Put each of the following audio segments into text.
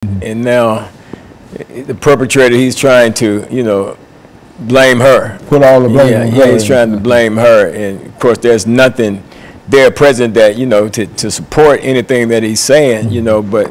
And now the perpetrator, he's trying to, you know, blame her. Put all the blame on her. Yeah, he's trying to blame her. And of course, there's nothing there present that, you know, to support anything that he's saying, you know, but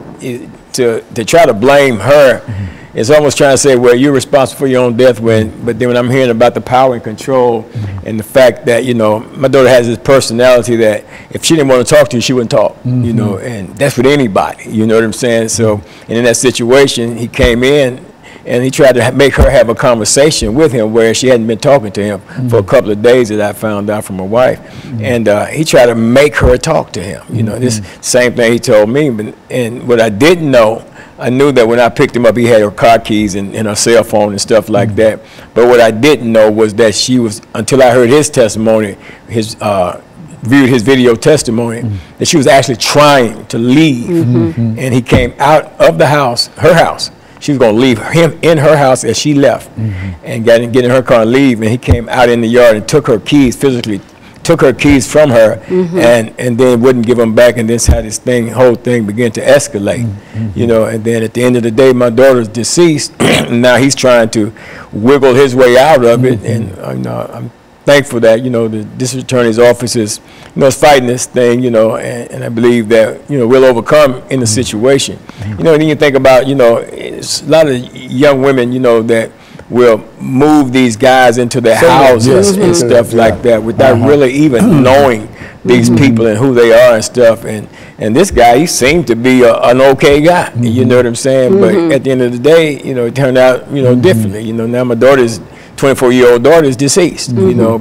to try to blame her, it's almost trying to say, well, you're responsible for your own death, but then when I'm hearing about the power and control and the fact that, you know, my daughter has this personality that if she didn't want to talk to you, she wouldn't talk, you know, and that's with anybody, you know what I'm saying? So, and in that situation, he came in and he tried to make her have a conversation with him where she hadn't been talking to him for a couple of days, that I found out from my wife. And he tried to make her talk to him. You know, this same thing he told me. And what I didn't know, I knew that when I picked him up, he had her car keys and her cell phone and stuff like that. But what I didn't know was that she was, until I heard his testimony, viewed his video testimony, that she was actually trying to leave. And he came out of the house, her house. She was going to leave him in her house as she left and get in her car and leave. And he came out in the yard and took her keys, physically took her keys from her and then wouldn't give them back. And this had this whole thing begin to escalate, you know. And then at the end of the day, my daughter's deceased. And now he's trying to wiggle his way out of it. And you know, I'm thankful that, you know, the district attorney's office is, you know, is fighting this thing, you know, and I believe that, you know, we'll overcome in the situation. You know, and then you think about, you know, it's a lot of young women, you know, that will move these guys into their houses and stuff like that without really even knowing these people and who they are and stuff. And this guy, he seemed to be an okay guy, you know what I'm saying? But at the end of the day, you know, it turned out, you know, differently. You know, now my daughter's 24-year-old daughter is deceased, you know,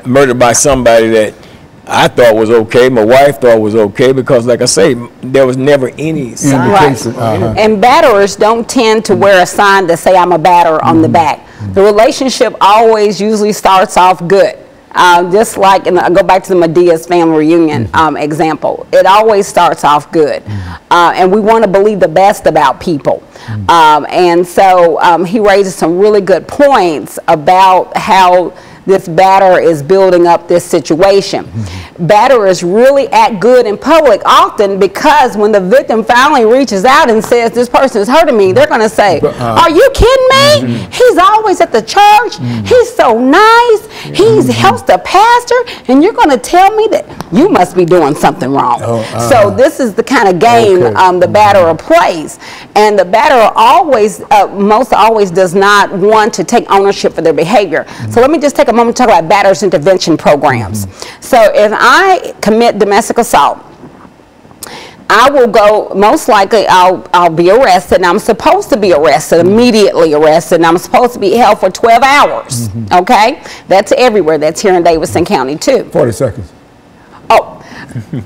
murdered by somebody that I thought was okay, my wife thought was okay, because like I say, there was never any sign. And batterers don't tend to wear a sign that say I'm a batterer on the back. The relationship always usually starts off good. Just like, and I go back to the Medea's family reunion example, it always starts off good. And we want to believe the best about people. And so he raises some really good points about how this batterer is building up this situation. Batterers really act good in public often, because when the victim finally reaches out and says, this person is hurting me, they're going to say, are you kidding me? He's always at the church. He's so nice. He helps the pastor. And you're going to tell me that you must be doing something wrong. So this is the kind of game the batterer plays. And the batterer always, most always does not want to take ownership for their behavior. So let me just take a moment to talk about batterers intervention programs. So if I commit domestic assault, I will go, most likely I'll be arrested, and I'm supposed to be arrested, immediately arrested, and I'm supposed to be held for 12 hours, okay? That's everywhere. That's here in Davidson County too. 40 seconds. Oh. But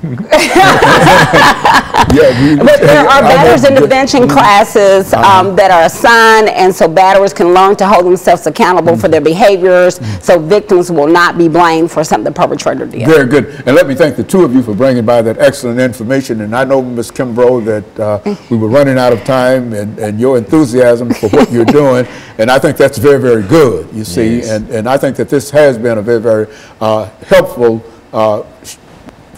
there are batterers intervention classes that are assigned, and so batterers can learn to hold themselves accountable for their behaviors, so victims will not be blamed for something the perpetrator did. Very good. And let me thank the two of you for bringing by that excellent information. And I know, Ms. Kimbrough, that we were running out of time, and your enthusiasm for what you're doing, and I think that's very, very good, you see. And I think that this has been a very, very helpful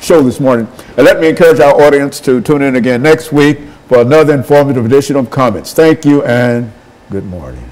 show this morning. And let me encourage our audience to tune in again next week for another informative edition of Comments. Thank you and good morning.